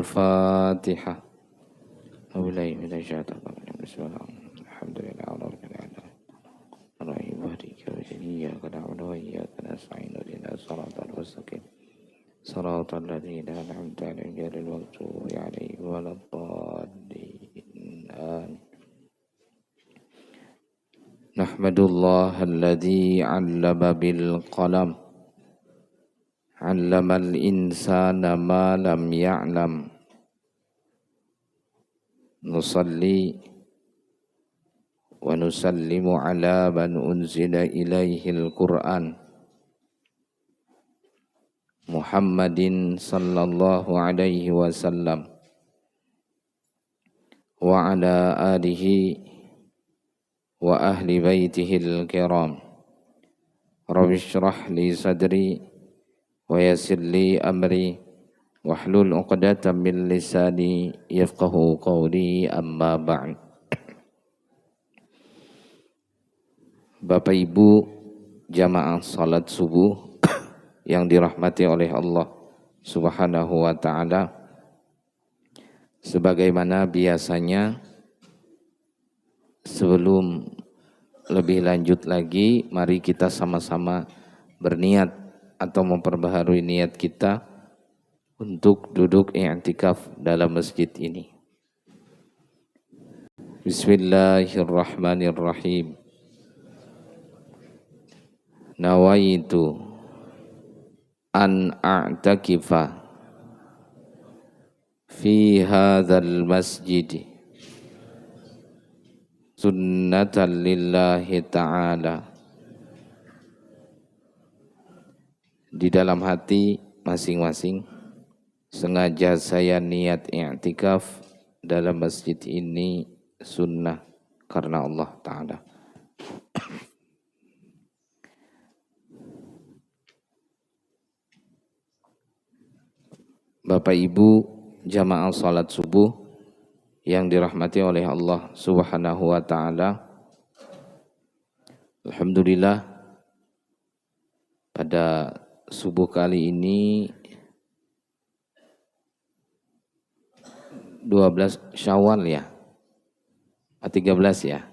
Al-Fatihah. Auzubillahi minasyaitonir rajim. Bismillahirrahmanirrahim. Alhamdulillahi rabbil alamin. Ar-Rahim mahdika wa iyyaka na'budu wa iyyaka nasta'in. Ihdinas siratal mustaqim. Siratal ladzina an'amta 'alaihim ghairil maghdubi 'alaihim waladdallin. Amin. Nahmadullaha alladzi 'allama bil qalam. 'Allamal insana ma lam ya'lam. Nusalli wa nusallimu ala man unzila ilaihil Qur'an Muhammadin sallallahu alaihi wasallam wa ala alihi wa ahli baitihil kiram. Rabbi shrah li sadri wa yassir li amri wahlul 'uqdatam min lisani yafqahu qawli, amma ba'd. Bapak Ibu jamaah salat subuh yang dirahmati oleh Allah Subhanahu wa taala, sebagaimana biasanya sebelum lebih lanjut lagi, mari kita sama-sama berniat atau memperbaharui niat kita untuk duduk i'tikaf dalam masjid ini. Bismillahirrahmanirrahim. Nawaitu an a'takifa fi hadzal masjid sunnatan lillahi ta'ala. Di dalam hati masing-masing, sengaja saya niat i'tikaf dalam masjid ini sunnah karena Allah Ta'ala. Bapak Ibu jamaah salat subuh yang dirahmati oleh Allah Subhanahu wa taala. Alhamdulillah, pada subuh kali ini 12 Syawal ya. 13 ya.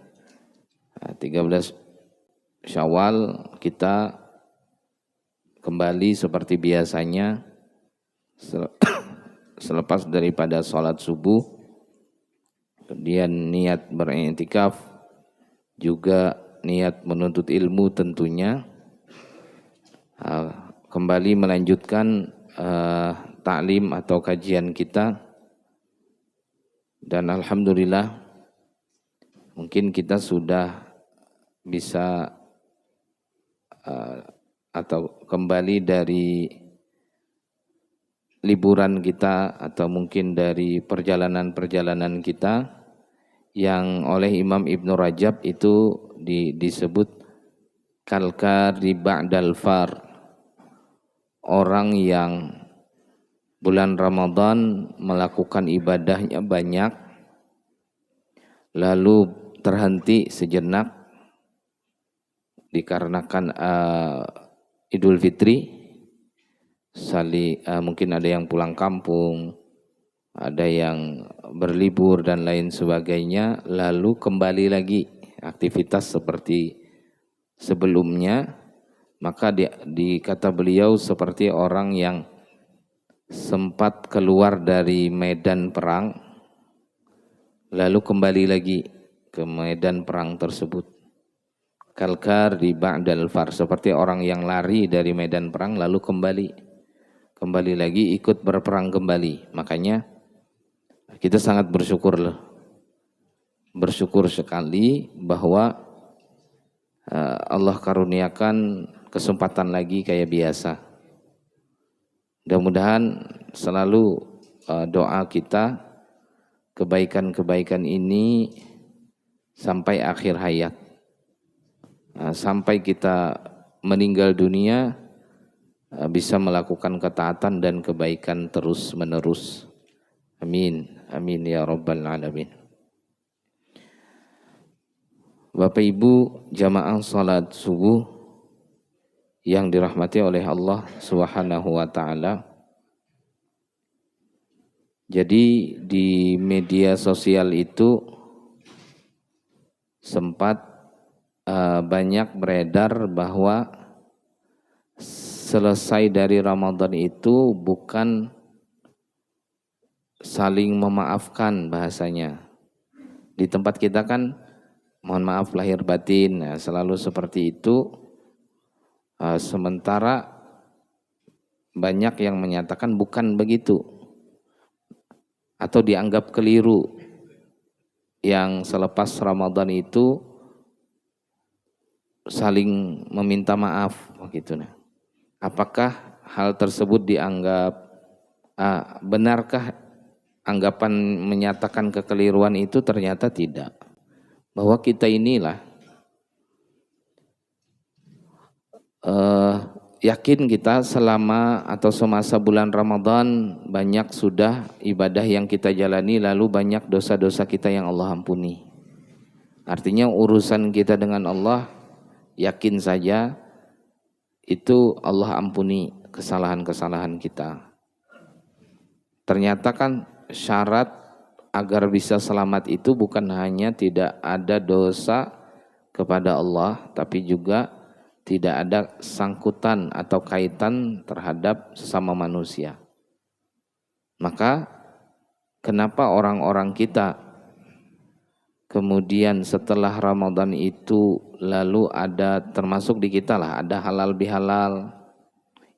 13 Syawal kita kembali seperti biasanya selepas daripada sholat subuh, kemudian niat beriktikaf, juga niat menuntut ilmu tentunya, kembali melanjutkan taklim atau kajian kita. Dan alhamdulillah mungkin kita sudah bisa atau kembali dari liburan kita atau mungkin dari perjalanan-perjalanan kita yang oleh Imam Ibnu Rajab itu disebut kalkari ba'dal far, orang yang bulan Ramadan melakukan ibadahnya banyak lalu terhenti sejenak dikarenakan Idul Fitri. Mungkin ada yang pulang kampung, ada yang berlibur dan lain sebagainya, lalu kembali lagi aktivitas seperti sebelumnya. Maka kata beliau seperti orang yang sempat keluar dari medan perang lalu kembali lagi ke medan perang tersebut. Kalkar di ba'dal far, seperti orang yang lari dari medan perang lalu kembali lagi ikut berperang kembali. Makanya kita sangat bersyukur sekali bahwa Allah karuniakan kesempatan lagi kayak biasa. Mudah-mudahan selalu doa kita, kebaikan-kebaikan ini sampai akhir hayat, sampai kita meninggal dunia bisa melakukan ketaatan dan kebaikan terus menerus. Amin, amin ya rabbal alamin. Bapak Ibu jamaah salat subuh yang dirahmati oleh Allah Subhanahu wa taala, Jadi di media sosial itu sempat banyak beredar bahwa selesai dari Ramadan itu bukan saling memaafkan bahasanya. Di tempat kita kan mohon maaf lahir batin, ya, selalu seperti itu. Sementara banyak yang menyatakan bukan begitu atau dianggap keliru, yang selepas Ramadan itu saling meminta maaf begitu. Nah, apakah hal tersebut dianggap benarkah anggapan menyatakan kekeliruan itu? Ternyata tidak. Bahwa kita inilah yakin kita selama atau semasa bulan Ramadan banyak sudah ibadah yang kita jalani, lalu banyak dosa-dosa kita yang Allah ampuni. Artinya urusan kita dengan Allah, yakin saja itu Allah ampuni kesalahan-kesalahan kita. Ternyata kan syarat agar bisa selamat itu bukan hanya tidak ada dosa kepada Allah, tapi juga tidak ada sangkutan atau kaitan terhadap sesama manusia. Maka kenapa orang-orang kita kemudian setelah Ramadan itu lalu ada, termasuk di kita lah, ada halal bihalal.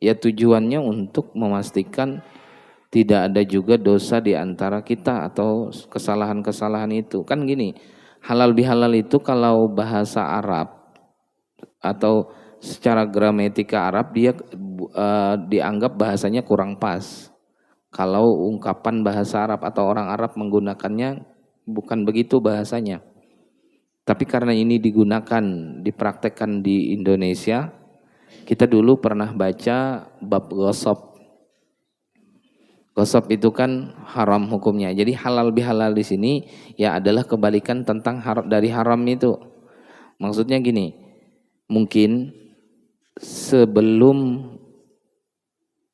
Ya tujuannya untuk memastikan tidak ada juga dosa di antara kita atau kesalahan-kesalahan itu. Kan gini, halal bihalal itu kalau bahasa Arab atau secara gramatika Arab dia dianggap bahasanya kurang pas. Kalau ungkapan bahasa Arab atau orang Arab menggunakannya bukan begitu bahasanya. Tapi karena ini digunakan, dipraktekkan di Indonesia, kita dulu pernah baca bab ghosab. Ghosab itu kan haram hukumnya. Jadi halal bihalal di sini ya adalah kebalikan tentang dari haram itu. Maksudnya gini, mungkin sebelum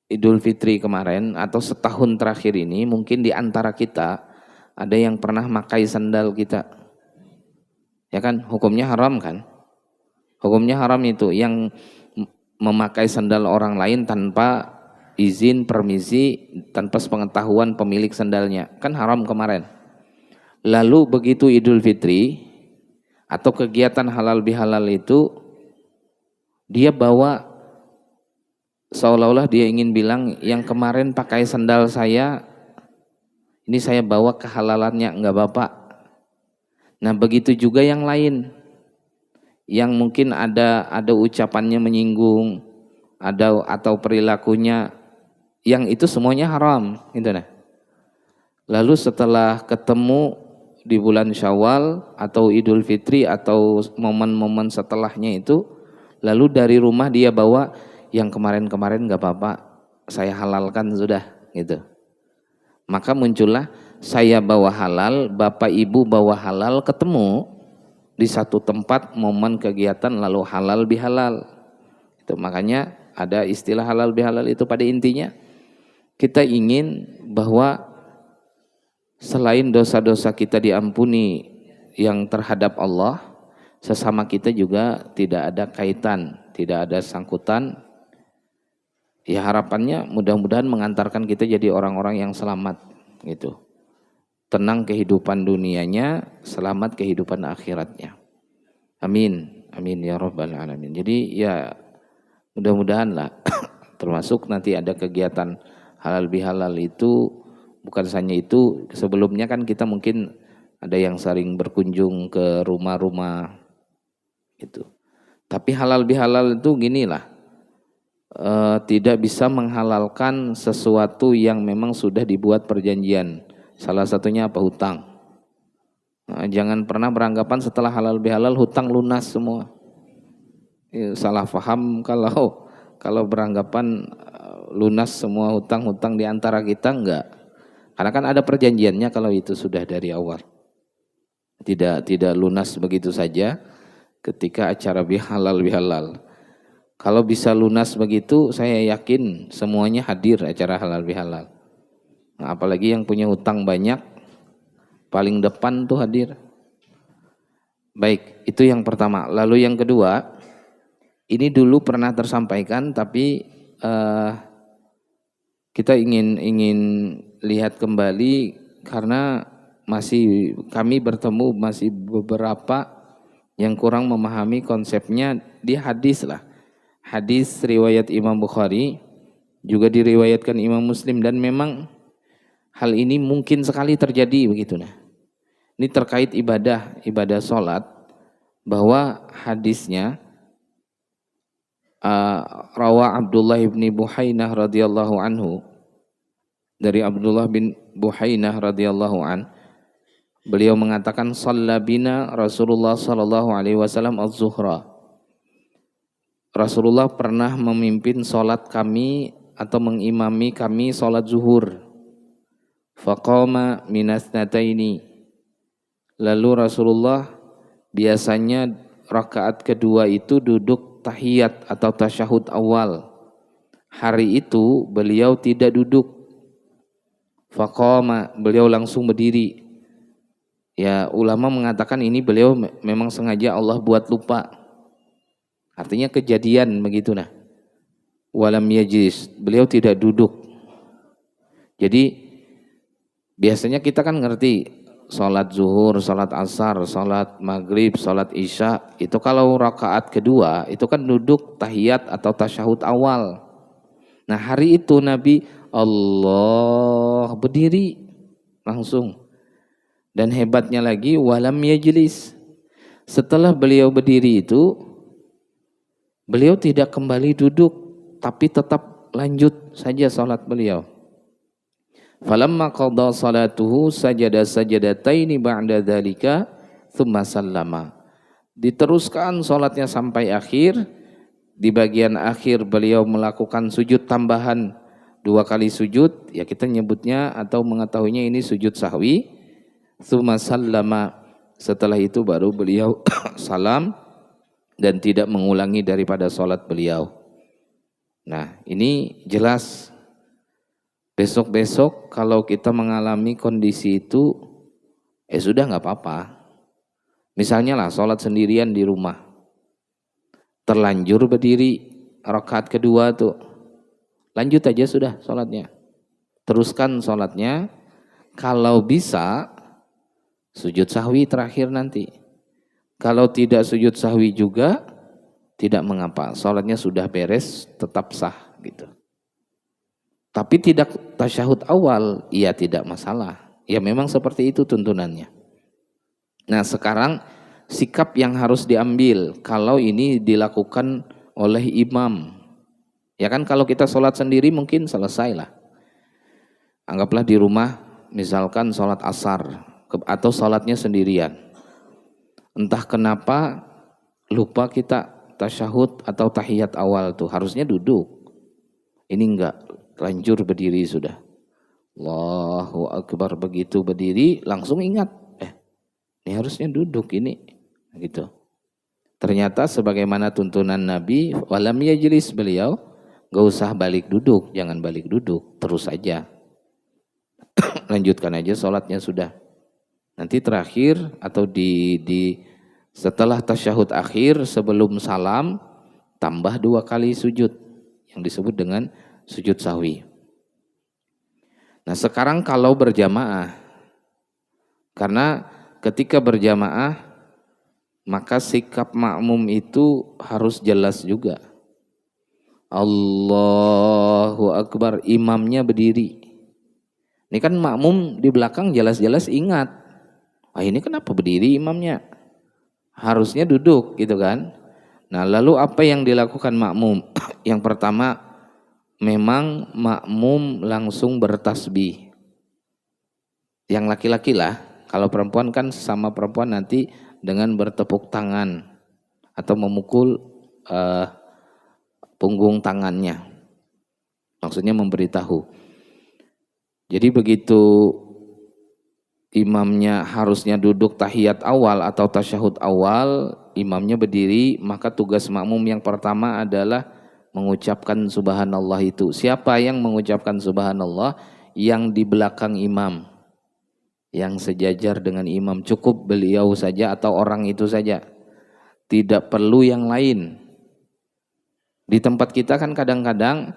Idul Fitri kemarin atau setahun terakhir ini, mungkin di antara kita ada yang pernah makai sandal kita. Ya kan, hukumnya haram kan? Hukumnya haram itu yang memakai sandal orang lain tanpa izin, permisi, tanpa sepengetahuan pemilik sandalnya. Kan haram kemarin. Lalu begitu Idul Fitri atau kegiatan halal bihalal itu, dia bawa seolah-olah dia ingin bilang yang kemarin pakai sandal saya, ini saya bawa kehalalannya, enggak Bapak. Nah begitu juga yang lain, yang mungkin ada ucapannya menyinggung, ada atau perilakunya yang itu semuanya haram, gitu nah. Lalu setelah ketemu di bulan Syawal atau Idul Fitri atau momen-momen setelahnya itu, lalu dari rumah dia bawa yang kemarin-kemarin gak apa-apa, saya halalkan sudah, gitu. Maka muncullah saya bawa halal, bapak ibu bawa halal, ketemu di satu tempat momen kegiatan lalu halal bihalal. Itu makanya ada istilah halal bihalal itu. Pada intinya kita ingin bahwa selain dosa-dosa kita diampuni yang terhadap Allah, sesama kita juga tidak ada kaitan, tidak ada sangkutan. Ya harapannya mudah-mudahan mengantarkan kita jadi orang-orang yang selamat gitu. Tenang kehidupan dunianya, selamat kehidupan akhiratnya. Amin. Amin ya rabbal alamin. Jadi ya mudah-mudahan lah termasuk nanti ada kegiatan halal bihalal itu, bukan hanya itu, sebelumnya kan kita mungkin ada yang sering berkunjung ke rumah-rumah gitu. Tapi halal bihalal itu ginilah, tidak bisa menghalalkan sesuatu yang memang sudah dibuat perjanjian. Salah satunya apa? Hutang. Nah, jangan pernah beranggapan setelah halal bihalal hutang lunas semua. Salah paham kalau beranggapan lunas semua hutang-hutang di antara kita, enggak. Karena kan ada perjanjiannya kalau itu sudah dari awal. Tidak lunas begitu saja ketika acara halal bihalal. Kalau bisa lunas begitu, saya yakin semuanya hadir acara halal bihalal. Nah, apalagi yang punya hutang banyak, paling depan tuh hadir. Baik, itu yang pertama. Lalu yang kedua, ini dulu pernah tersampaikan, tapi kita ingin lihat kembali karena masih kami bertemu masih beberapa yang kurang memahami konsepnya di hadis lah. Hadis riwayat Imam Bukhari juga diriwayatkan Imam Muslim, dan memang hal ini mungkin sekali terjadi begitu. Nah, ini terkait ibadah sholat, bahwa hadisnya rawa Abdullah bin Buhainah radhiyallahu anhu, dari Abdullah bin Buhainah radhiyallahu an, beliau mengatakan shalla bina Rasulullah sallallahu alaihi wasallam az-zuhra. Rasulullah pernah memimpin sholat kami atau mengimami kami sholat zuhur. Faqama minasnataini. Lalu Rasulullah biasanya rakaat kedua itu duduk tahiyat atau tasyahud awal. Hari itu beliau tidak duduk. Faqama, beliau langsung berdiri. Ya, ulama mengatakan ini beliau memang sengaja Allah buat lupa. Artinya kejadian begitu nah. Walam yajlis, beliau tidak duduk. Jadi biasanya kita kan ngerti sholat zuhur, sholat asar, sholat maghrib, sholat isya, itu kalau rakaat kedua itu kan duduk tahiyat atau tasyahud awal. Nah, hari itu Nabi Allah berdiri langsung. Dan hebatnya lagi walam yajlis. Setelah beliau berdiri itu, beliau tidak kembali duduk, tapi tetap lanjut saja salat beliau. Falamma qada salatuhu sajada sajadataini ba'da dzalika tsumma sallama. Diteruskan salatnya sampai akhir. Di bagian akhir beliau melakukan sujud tambahan 2 kali sujud, ya kita nyebutnya atau mengetahuinya ini sujud sahwi. Tsumma sallama. Setelah itu baru beliau salam dan tidak mengulangi daripada sholat beliau. Nah, ini jelas besok-besok kalau kita mengalami kondisi itu, sudah nggak apa-apa. Misalnya lah sholat sendirian di rumah, terlanjur berdiri rakaat kedua tuh, lanjut aja sudah sholatnya. Teruskan sholatnya, kalau bisa sujud sahwi terakhir nanti. Kalau tidak sujud sahwi juga tidak mengapa, sholatnya sudah beres, tetap sah gitu. Tapi tidak tasyahud awal, ya tidak masalah. Ya memang seperti itu tuntunannya. Nah, sekarang sikap yang harus diambil kalau ini dilakukan oleh imam. Ya kan kalau kita sholat sendiri mungkin selesai lah. Anggaplah di rumah misalkan sholat asar atau sholatnya sendirian. Entah kenapa lupa kita tasyahud atau tahiyat awal tuh, harusnya duduk. Ini enggak, lanjur berdiri sudah. Allahu Akbar, begitu berdiri langsung ingat, ini harusnya duduk ini, gitu. Ternyata sebagaimana tuntunan Nabi, walam yajlis, beliau enggak usah balik duduk, jangan balik duduk, terus aja. Lanjutkan aja sholatnya sudah. Nanti terakhir atau di setelah tasyahud akhir sebelum salam tambah 2 kali sujud yang disebut dengan sujud sahwi. Nah, sekarang kalau berjamaah, karena ketika berjamaah maka sikap makmum itu harus jelas juga. Allahu Akbar, imamnya berdiri. Ini kan makmum di belakang jelas-jelas ingat, ini kenapa berdiri imamnya? Harusnya duduk gitu kan. Nah, lalu apa yang dilakukan makmum? Yang pertama, memang makmum langsung bertasbih. Yang laki-laki lah, kalau perempuan kan sama perempuan nanti dengan bertepuk tangan atau memukul punggung tangannya. Maksudnya memberitahu. Jadi begitu imamnya harusnya duduk tahiyat awal atau tasyahud awal, imamnya berdiri, maka tugas makmum yang pertama adalah mengucapkan subhanallah itu. Siapa yang mengucapkan subhanallah? yang di belakang imam, yang sejajar dengan imam, cukup beliau saja atau orang itu saja, tidak perlu yang lain. Di tempat kita kan kadang-kadang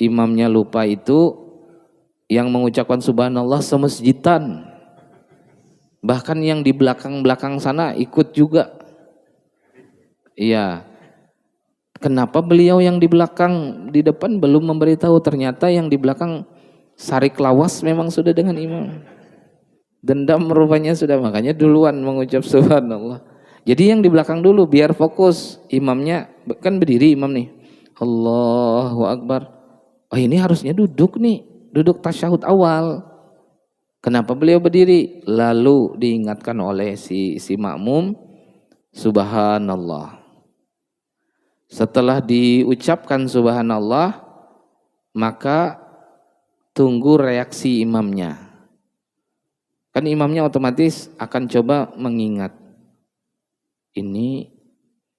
imamnya lupa itu, yang mengucapkan subhanallah semasjidan, bahkan yang di belakang-belakang sana ikut juga. Iya, kenapa beliau yang di belakang, di depan belum memberitahu? Ternyata yang di belakang sarik lawas memang sudah dengan imam. Dendam rupanya sudah, makanya duluan mengucap subhanallah. Jadi yang di belakang dulu biar fokus. Imamnya kan berdiri imam nih, Allahu Akbar. Oh ini harusnya duduk nih, duduk tasyahud awal. Kenapa beliau berdiri? Lalu diingatkan oleh si makmum, subhanallah. Setelah diucapkan subhanallah, maka tunggu reaksi imamnya. Kan imamnya otomatis akan coba mengingat, ini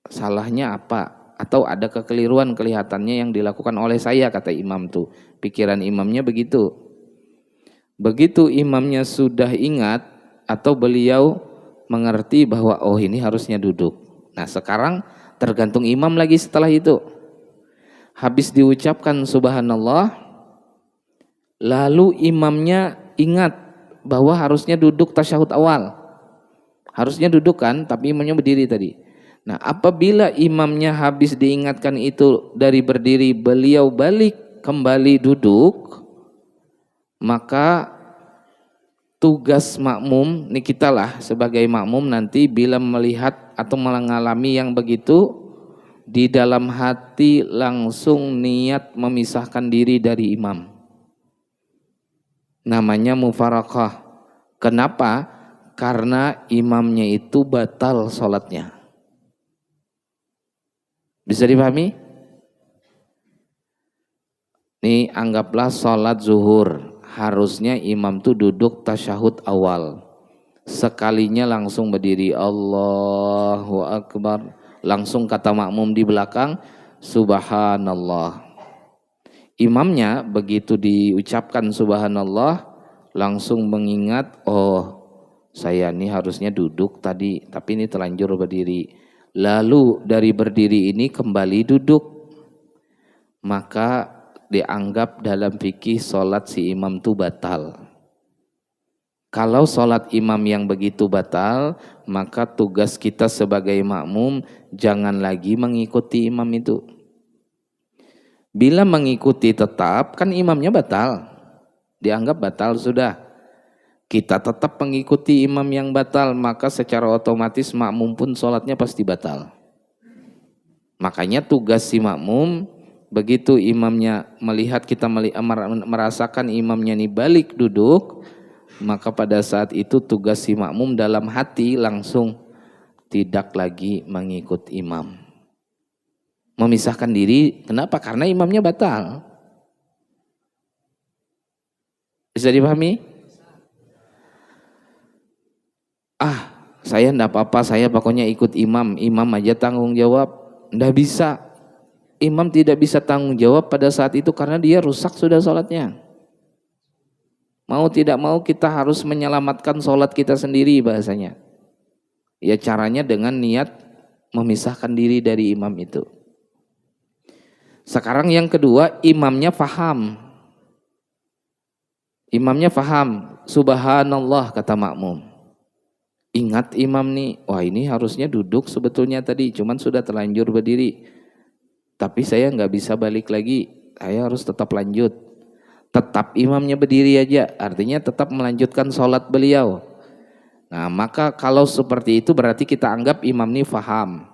salahnya apa? Atau ada kekeliruan kelihatannya yang dilakukan oleh saya, kata imam tuh. Pikiran imamnya begitu. Begitu imamnya sudah ingat atau beliau mengerti bahwa oh ini harusnya duduk. Nah sekarang tergantung imam lagi setelah itu. Habis diucapkan subhanallah, lalu imamnya ingat bahwa harusnya duduk tasyahud awal. Harusnya duduk kan, tapi imamnya berdiri tadi. Nah apabila imamnya habis diingatkan itu dari berdiri, beliau balik kembali duduk, maka tugas makmum, ini kita lah sebagai makmum nanti bila melihat atau mengalami yang begitu, di dalam hati langsung niat memisahkan diri dari imam. Namanya mufarakah. Kenapa? Karena imamnya itu batal sholatnya. Bisa dipahami? Nih anggaplah sholat zuhur, harusnya imam tuh duduk tasyahud awal. Sekalinya langsung berdiri, Allahu Akbar. Langsung kata makmum di belakang, subhanallah. Imamnya begitu diucapkan subhanallah, langsung mengingat, oh saya ini harusnya duduk tadi, tapi ini terlanjur berdiri. Lalu dari berdiri ini kembali duduk. Maka dianggap dalam fikih sholat si imam itu batal. Kalau sholat imam yang begitu batal, maka tugas kita sebagai makmum jangan lagi mengikuti imam itu. Bila mengikuti tetap, kan imamnya batal. Dianggap batal sudah. Kita tetap mengikuti imam yang batal, maka secara otomatis makmum pun sholatnya pasti batal. Makanya tugas si makmum, begitu imamnya melihat kita merasakan imamnya ini balik duduk, maka pada saat itu tugas si makmum dalam hati langsung tidak lagi mengikut imam. Memisahkan diri, kenapa? Karena imamnya batal. Bisa dipahami? Saya enggak apa-apa, saya pokoknya ikut imam, imam aja tanggung jawab. Enggak bisa. Imam tidak bisa tanggung jawab pada saat itu karena dia rusak sudah sholatnya. Mau tidak mau kita harus menyelamatkan sholat kita sendiri bahasanya. Ya caranya dengan niat memisahkan diri dari imam itu. Sekarang yang kedua, imamnya faham. Imamnya faham, subhanallah kata makmum. Ingat imam nih, wah ini harusnya duduk sebetulnya tadi, cuman sudah terlanjur berdiri. Tapi saya nggak bisa balik lagi, saya harus tetap lanjut. Tetap imamnya berdiri aja, artinya tetap melanjutkan sholat beliau. Nah maka kalau seperti itu berarti kita anggap imam ini faham,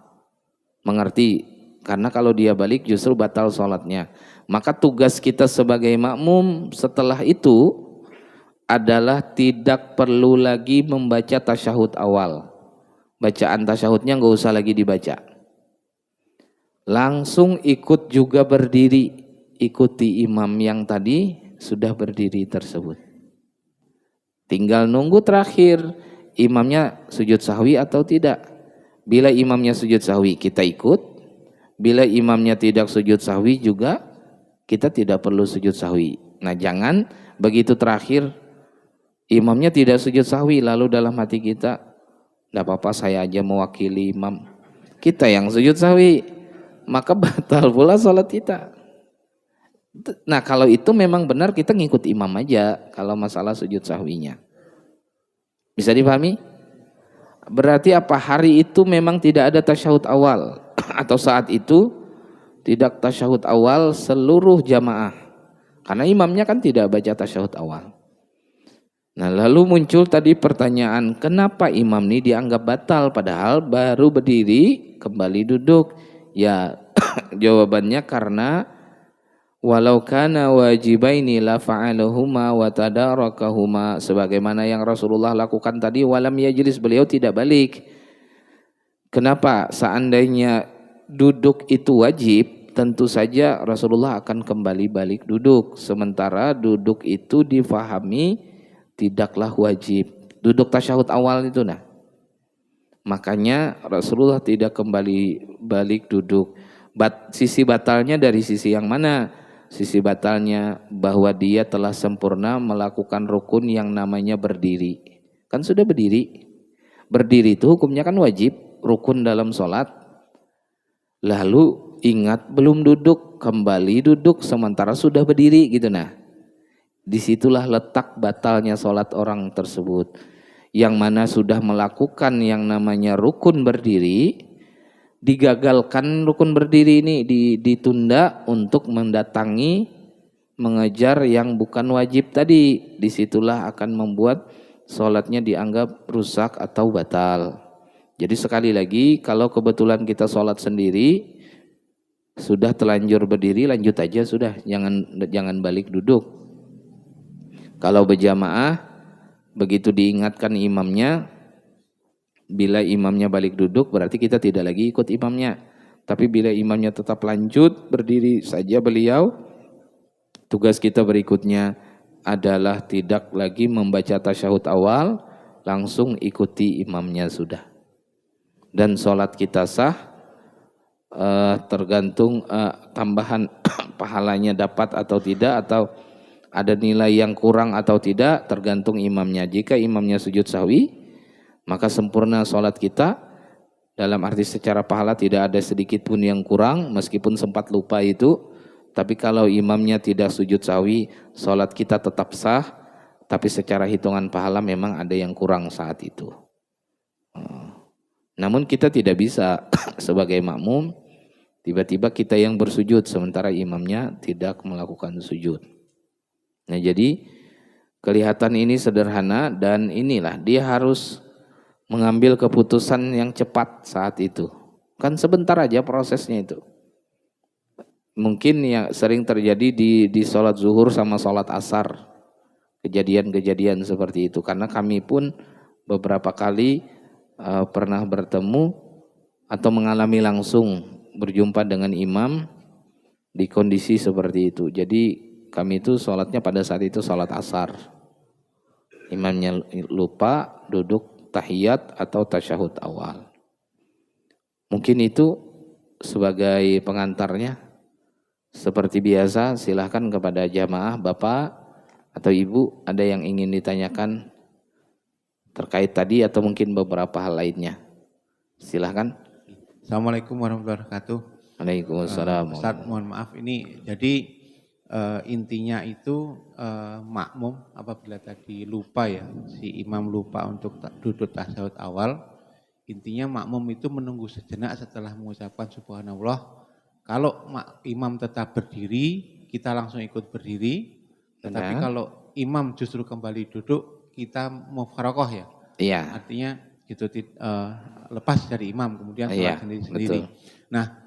mengerti. Karena kalau dia balik justru batal sholatnya. Maka tugas kita sebagai makmum setelah itu adalah tidak perlu lagi membaca tasyahud awal. Bacaan tasyahudnya nggak usah lagi dibaca. Langsung ikut juga berdiri, ikuti imam yang tadi sudah berdiri tersebut. Tinggal nunggu terakhir imamnya sujud sahwi atau tidak. Bila imamnya sujud sahwi kita ikut, bila imamnya tidak sujud sahwi juga kita tidak perlu sujud sahwi. Nah, jangan begitu terakhir imamnya tidak sujud sahwi lalu dalam hati kita, tidak apa-apa saya aja mewakili imam. Kita yang sujud sahwi, maka batal pula sholat kita. Nah, kalau itu memang benar kita ngikut imam aja kalau masalah sujud sahwinya. Bisa dipahami? Berarti apa, hari itu memang tidak ada tasyahud awal atau saat itu tidak tasyahud awal seluruh jamaah. Karena imamnya kan tidak baca tasyahud awal. Nah, lalu muncul tadi pertanyaan, kenapa imam ini dianggap batal padahal baru berdiri kembali duduk? Ya, jawabannya karena walau kana wajibaini la fa'alahuma wa tadarakahuma, sebagaimana yang Rasulullah lakukan tadi, walam yajlis, beliau tidak balik. Kenapa? Seandainya duduk itu wajib, tentu saja Rasulullah akan kembali balik duduk. Sementara duduk itu difahami tidaklah wajib. Duduk tasyahud awal itu nah. Makanya Rasulullah tidak kembali balik duduk. Sisi batalnya dari sisi yang mana? Sisi batalnya bahwa dia telah sempurna melakukan rukun yang namanya berdiri. Kan sudah berdiri. Berdiri itu hukumnya kan wajib, rukun dalam sholat. Lalu ingat belum duduk, kembali duduk sementara sudah berdiri gitu nah. Disitulah letak batalnya sholat orang tersebut. Yang mana sudah melakukan yang namanya rukun berdiri, digagalkan rukun berdiri ini, ditunda untuk mendatangi, mengejar yang bukan wajib tadi. Disitulah akan membuat sholatnya dianggap rusak atau batal. Jadi sekali lagi, kalau kebetulan kita sholat sendiri, sudah telanjur berdiri, lanjut aja sudah, jangan balik duduk. Kalau berjamaah, begitu diingatkan imamnya, bila imamnya balik duduk berarti kita tidak lagi ikut imamnya. Tapi bila imamnya tetap lanjut berdiri saja beliau, tugas kita berikutnya adalah tidak lagi membaca tasyahud awal, langsung ikuti imamnya sudah. Dan sholat kita sah, tergantung tambahan pahalanya dapat atau tidak, atau ada nilai yang kurang atau tidak, tergantung imamnya. Jika imamnya sujud sahwi, maka sempurna sholat kita. Dalam arti secara pahala tidak ada sedikit pun yang kurang, meskipun sempat lupa itu. Tapi kalau imamnya tidak sujud sahwi, sholat kita tetap sah. Tapi secara hitungan pahala memang ada yang kurang saat itu. Namun kita tidak bisa sebagai makmum, tiba-tiba kita yang bersujud sementara imamnya tidak melakukan sujud. Nah, jadi kelihatan ini sederhana dan inilah dia harus mengambil keputusan yang cepat saat itu. Kan sebentar aja prosesnya itu. Mungkin yang sering terjadi di sholat zuhur sama sholat asar. Kejadian-kejadian seperti itu. Karena kami pun beberapa kali pernah bertemu atau mengalami langsung berjumpa dengan imam di kondisi seperti itu. Jadi kami itu sholatnya pada saat itu sholat asar. Imamnya lupa duduk tahiyat atau tasyahud awal. Mungkin itu sebagai pengantarnya. Seperti biasa silahkan kepada jamaah, bapak atau ibu ada yang ingin ditanyakan terkait tadi atau mungkin beberapa hal lainnya. Silahkan. Assalamualaikum warahmatullahi wabarakatuh. Waalaikumsalam. Ustaz, mohon maaf ini jadi intinya itu makmum apabila tadi lupa ya, si imam lupa untuk duduk tasyahud awal, intinya makmum itu menunggu sejenak setelah mengucapkan subhanallah. Kalau imam tetap berdiri, kita langsung ikut berdiri. Tetapi kalau imam justru kembali duduk, kita mufarokoh ya. Iya. Artinya gitu lepas dari imam kemudian sholat sendiri-sendiri. Nah,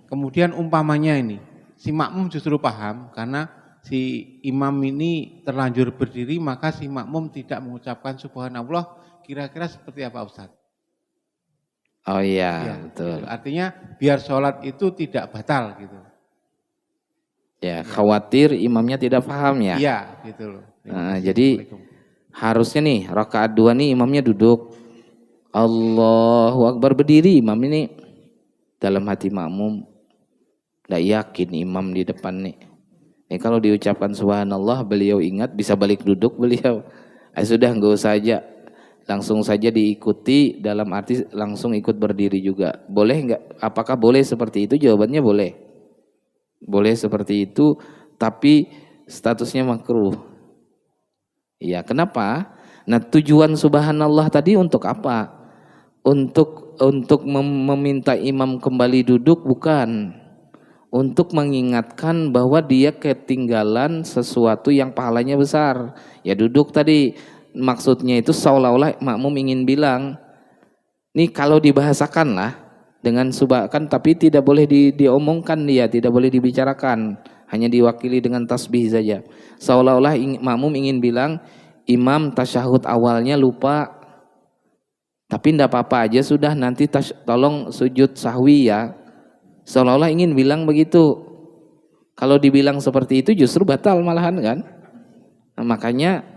kemudian umpamanya ini si makmum justru paham karena si imam ini terlanjur berdiri, maka si makmum tidak mengucapkan subhanallah, kira-kira seperti apa Ustaz? Oh iya, ya, betul. Gitu. Artinya biar sholat itu tidak batal gitu. Ya, khawatir imamnya tidak paham ya. Iya, gitu loh. Nah, jadi harusnya nih rakaat 2 nih imamnya duduk. Allahu Akbar berdiri, imam ini dalam hati makmum Nggak yakin imam di depan nih. Ini kalau diucapkan subhanallah beliau ingat bisa balik duduk beliau. Sudah nggak usah aja. Langsung saja diikuti dalam arti langsung ikut berdiri juga. Boleh nggak? Apakah boleh seperti itu? Jawabannya boleh. Boleh seperti itu, tapi statusnya makruh. Ya, kenapa? Nah, tujuan subhanallah tadi untuk apa? Untuk meminta imam kembali duduk bukan. Untuk mengingatkan bahwa dia ketinggalan sesuatu yang pahalanya besar. Ya duduk tadi. Maksudnya itu seolah-olah makmum ingin bilang, nih kalau dibahasakan lah dengan subahkan, tapi tidak boleh diomongkan dia, tidak boleh dibicarakan, hanya diwakili dengan tasbih saja. Seolah-olah makmum ingin bilang, imam tasyahud awalnya lupa, tapi tidak apa-apa aja sudah, nanti tolong sujud sahwi ya. Seolah-olah ingin bilang begitu. Kalau dibilang seperti itu justru batal malahan kan. Nah, makanya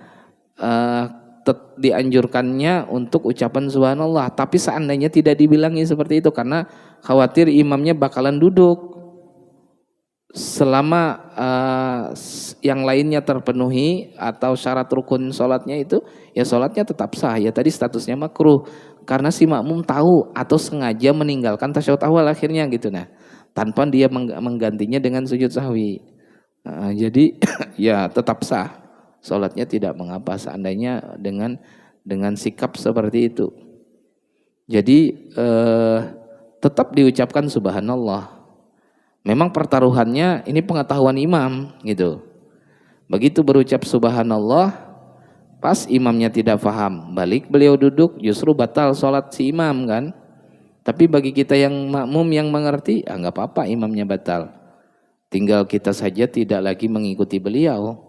dianjurkannya untuk ucapan subhanallah, tapi seandainya tidak dibilangi seperti itu karena khawatir imamnya bakalan duduk selama yang lainnya terpenuhi atau syarat rukun sholatnya itu, ya sholatnya tetap sah. Ya tadi statusnya makruh karena si makmum tahu atau sengaja meninggalkan tasyahud awal akhirnya gitu, nah tanpa dia menggantinya dengan sujud sahwi. Jadi ya tetap sah. Sholatnya tidak mengapa seandainya dengan sikap seperti itu. Jadi tetap diucapkan subhanallah. Memang pertaruhannya ini pengetahuan imam gitu. Begitu berucap subhanallah, pas imamnya tidak paham, balik beliau duduk, justru batal sholat si imam kan. Tapi bagi kita yang makmum yang mengerti, nggak apa-apa imamnya batal. Tinggal kita saja tidak lagi mengikuti beliau.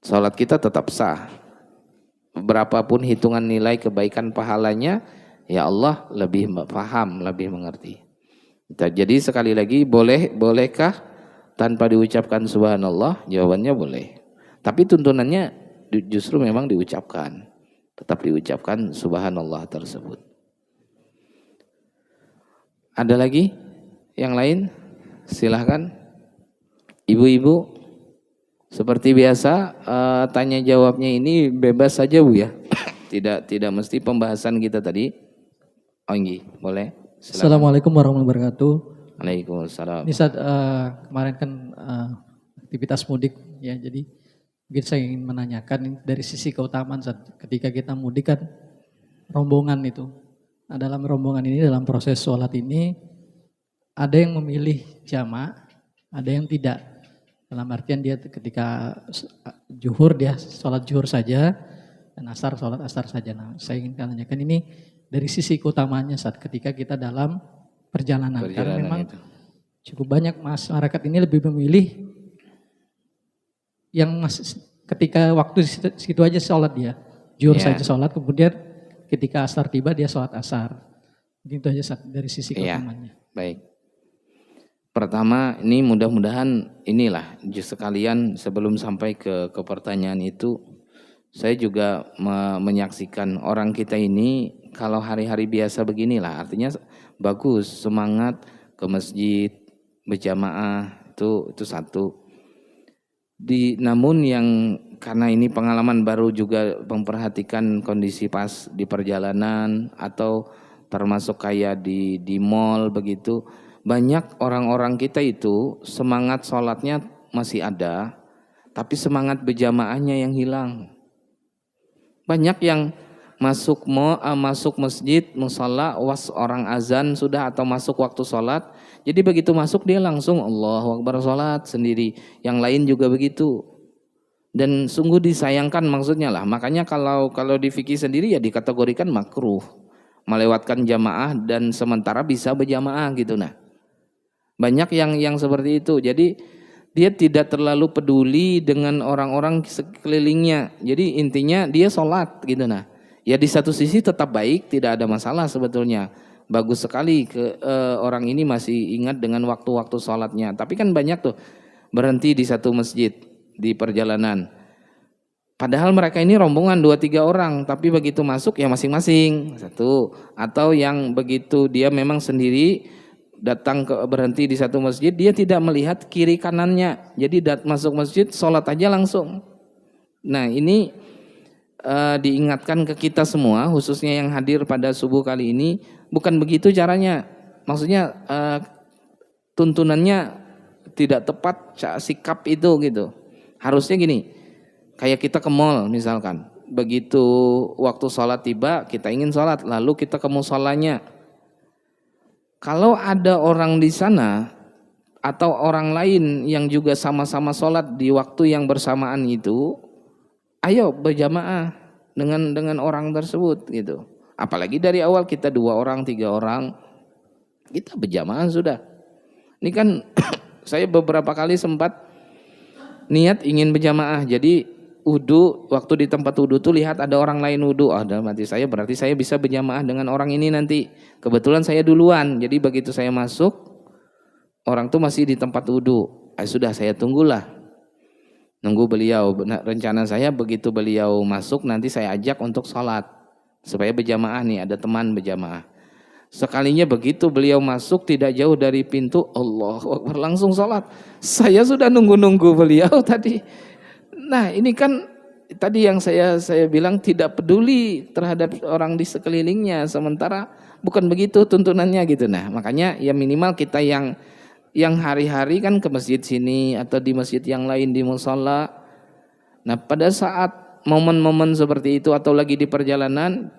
Salat kita tetap sah. Berapapun hitungan nilai kebaikan pahalanya, ya Allah lebih paham, lebih mengerti. Jadi sekali lagi bolehkah tanpa diucapkan subhanallah? Jawabannya boleh. Tapi tuntunannya justru memang diucapkan. Tetap diucapkan subhanallah tersebut. Ada lagi yang lain? Silahkan. Ibu-ibu. Seperti biasa tanya jawabnya ini bebas saja Bu ya. Tidak mesti pembahasan kita tadi. Oh Inggi, boleh? Silakan. Assalamualaikum warahmatullahi wabarakatuh. Waalaikumsalam. Ini saat kemarin kan aktivitas mudik ya, jadi mungkin saya ingin menanyakan dari sisi keutamaan saat ketika kita mudik kan rombongan itu. Nah, dalam rombongan ini dalam proses sholat ini ada yang memilih jamaah, ada yang tidak. Dalam artian dia ketika zuhur dia sholat zuhur saja dan asar sholat asar saja. Nah, saya ingin menanyakan ini dari sisi keutamaannya saat ketika kita dalam perjalanan karena memang itu cukup banyak masyarakat ini lebih memilih yang ketika waktu situ aja sholat dia zuhur saja sholat, kemudian ketika asar tiba dia sholat asar. Begitu aja saat dari sisi keutamaannya. Baik. Pertama, ini mudah-mudahan inilah justru sekalian sebelum sampai ke pertanyaan itu, saya juga menyaksikan orang kita ini kalau hari-hari biasa beginilah, artinya bagus, semangat ke masjid, berjamaah, itu satu. Namun yang karena ini pengalaman baru juga memperhatikan kondisi pas di perjalanan atau termasuk kayak di mall begitu, banyak orang-orang kita itu semangat sholatnya masih ada, tapi semangat berjamaahnya yang hilang. Banyak yang masuk masjid, musalla, orang azan sudah atau masuk waktu sholat, jadi begitu masuk dia langsung Allahu Akbar sholat sendiri. Yang lain juga begitu. Dan sungguh disayangkan maksudnya lah. Makanya kalau di fikih sendiri ya dikategorikan makruh, melewatkan jamaah dan sementara bisa berjamaah gitu nah. Banyak yang seperti itu. Jadi dia tidak terlalu peduli dengan orang-orang sekelilingnya. Jadi intinya dia sholat gitu nah. Ya di satu sisi tetap baik, tidak ada masalah sebetulnya. Bagus sekali orang ini masih ingat dengan waktu-waktu sholatnya. Tapi kan banyak tuh berhenti di satu masjid di perjalanan. Padahal mereka ini rombongan 2-3 orang, tapi begitu masuk ya masing-masing satu. Atau yang begitu dia memang sendiri datang berhenti di satu masjid, dia tidak melihat kiri kanannya. Jadi masuk masjid, sholat aja langsung. Nah ini diingatkan ke kita semua, khususnya yang hadir pada subuh kali ini, bukan begitu caranya. Maksudnya tuntunannya tidak tepat sikap itu gitu. Harusnya gini, kayak kita ke mall misalkan, begitu waktu sholat tiba, kita ingin sholat, lalu kita ke musolanya. Kalau ada orang di sana atau orang lain yang juga sama-sama sholat di waktu yang bersamaan itu, ayo berjamaah dengan orang tersebut gitu. Apalagi dari awal kita 2 orang, 3 orang, kita berjamaah sudah. Ini kan saya beberapa kali sempat niat ingin berjamaah. Jadi wudu, waktu di tempat wudu tuh lihat ada orang lain wudu. Dalam hati saya berarti saya bisa berjamaah dengan orang ini nanti. Kebetulan saya duluan. Jadi begitu saya masuk, orang tuh masih di tempat wudu. Sudah saya tunggulah. Nunggu beliau. Nah, rencana saya begitu beliau masuk nanti saya ajak untuk sholat. Supaya berjamaah nih, ada teman berjamaah. Sekalinya begitu beliau masuk tidak jauh dari pintu, Allahu Akbar, langsung sholat. Saya sudah nunggu-nunggu beliau tadi. Nah ini kan tadi yang saya bilang tidak peduli terhadap orang di sekelilingnya. Sementara bukan begitu tuntunannya gitu. Nah makanya ya minimal kita yang hari-hari kan ke masjid sini atau di masjid yang lain di musola. Nah pada saat momen-momen seperti itu atau lagi di perjalanan,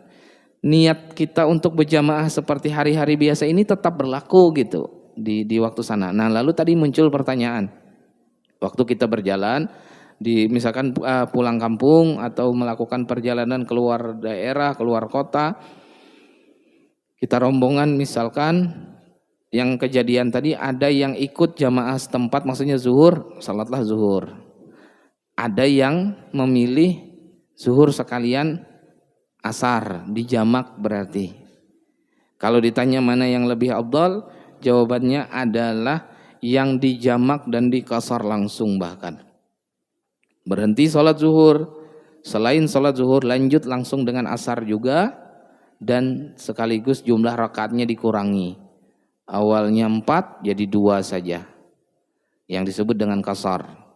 niat kita untuk berjamaah seperti hari-hari biasa ini tetap berlaku gitu di waktu sana. Nah lalu tadi muncul pertanyaan, waktu kita berjalan di misalkan pulang kampung atau melakukan perjalanan keluar daerah, keluar kota, kita rombongan misalkan, yang kejadian tadi ada yang ikut jamaah setempat, maksudnya zuhur, salatlah zuhur. Ada yang memilih zuhur sekalian asar, dijamak berarti. Kalau ditanya mana yang lebih afdal, jawabannya adalah yang dijamak dan dikasar langsung bahkan. Berhenti sholat zuhur, selain sholat zuhur lanjut langsung dengan asar juga, dan sekaligus jumlah rakaatnya dikurangi. Awalnya 4 jadi 2 saja, yang disebut dengan kasar.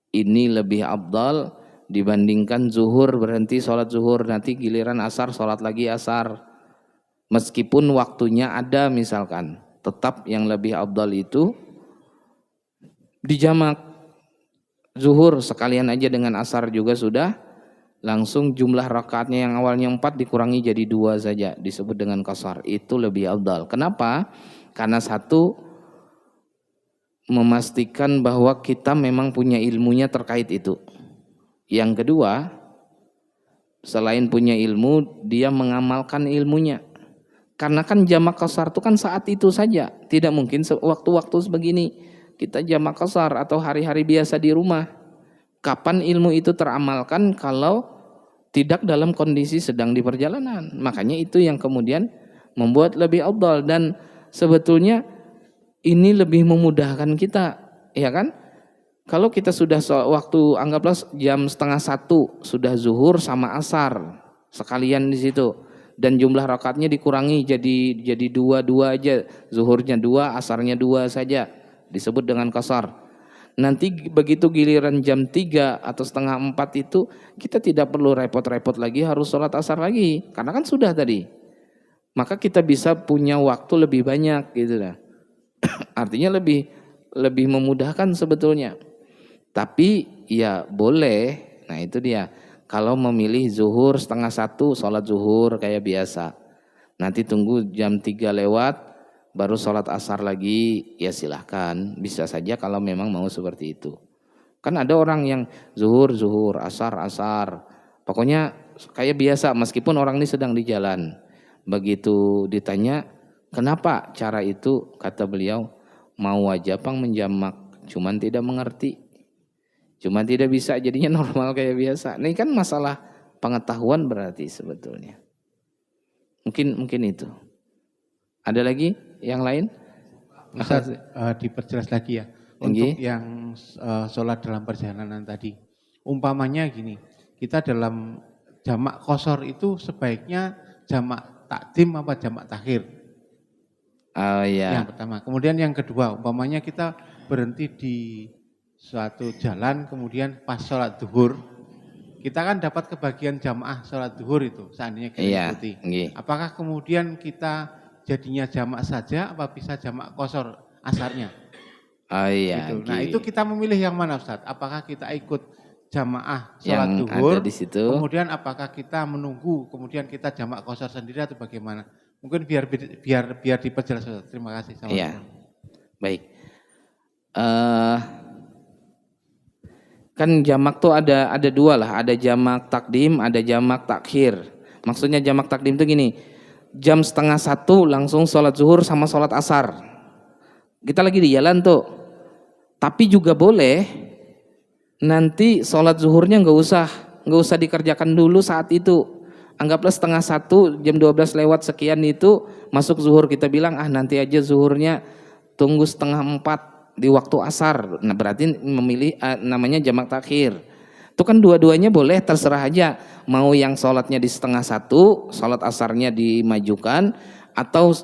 Ini lebih afdal dibandingkan zuhur, berhenti sholat zuhur, nanti giliran asar sholat lagi asar. Meskipun waktunya ada misalkan, tetap yang lebih afdal itu dijamak. Zuhur sekalian aja dengan asar juga sudah, langsung jumlah rakaatnya yang awalnya 4 dikurangi jadi 2 saja, disebut dengan kasar. Itu lebih afdal. Kenapa? Karena satu, memastikan bahwa kita memang punya ilmunya terkait itu. Yang kedua, selain punya ilmu, dia mengamalkan ilmunya. Karena kan jamak kasar itu kan saat itu saja, tidak mungkin waktu-waktu sebegini kita jamak kasar atau hari-hari biasa di rumah. Kapan ilmu itu teramalkan kalau tidak dalam kondisi sedang di perjalanan? Makanya itu yang kemudian membuat lebih afdal, dan sebetulnya ini lebih memudahkan kita, ya kan? Kalau kita sudah waktu anggaplah jam 12:30 sudah zuhur sama asar sekalian di situ, dan jumlah rakaatnya dikurangi jadi 2 aja, zuhurnya 2, asarnya 2 saja, disebut dengan kasar. Nanti begitu giliran jam 3 atau 3:30 itu kita tidak perlu repot-repot lagi harus sholat asar lagi, karena kan sudah tadi. Maka kita bisa punya waktu lebih banyak gitu lah. Artinya lebih memudahkan sebetulnya. Tapi ya boleh, nah itu dia. Kalau memilih zuhur 12:30 sholat zuhur kayak biasa, nanti tunggu jam 3 lewat baru sholat asar lagi, ya silahkan, bisa saja kalau memang mau seperti itu. Kan ada orang yang zuhur, asar, pokoknya kayak biasa meskipun orang ini sedang di jalan. Begitu ditanya, kenapa cara itu? Kata beliau, mau aja pang menjamak, cuman tidak mengerti. Cuma tidak bisa jadinya normal kayak biasa. Ini kan masalah pengetahuan berarti sebetulnya. Mungkin itu. Ada lagi yang lain? Ustaz, diperjelas lagi ya. Untuk yang sholat dalam perjalanan tadi. Umpamanya gini, kita dalam jamak qashar itu sebaiknya jamak takdim apa jamak takhir? Oh ya. Yang pertama. Kemudian yang kedua, umpamanya kita berhenti di suatu jalan, kemudian pas sholat zuhur, kita kan dapat kebagian jamaah sholat zuhur itu, seandainya kita Iya. ikuti. Nggih. Apakah kemudian kita jadinya jamaah saja, apa bisa jamaah qashar asarnya? Oh iya. Gitu. Nah nggih. itu kita memilih yang mana Ustaz? Apakah kita ikut jamaah sholat Yang zuhur, ada di situ. kemudian apakah kita menunggu, kemudian kita jamaah qashar sendiri atau bagaimana? Mungkin biar diperjelas Ustaz. Terima kasih. Iya. Baik. Kan jamak tuh ada dua lah, ada jamak takdim, ada jamak takhir. Maksudnya jamak takdim tuh gini, jam 12:30 langsung sholat zuhur sama sholat asar. Kita lagi di jalan tuh, tapi juga boleh nanti sholat zuhurnya nggak usah dikerjakan dulu saat itu. Anggaplah 12:30, jam 12 lewat sekian itu masuk zuhur, kita bilang nanti aja zuhurnya tunggu 3:30 di waktu asar. Nah berarti memilih namanya jamak takhir. Itu kan dua-duanya boleh, terserah aja. Mau yang sholatnya di 12:30, sholat asarnya dimajukan, atau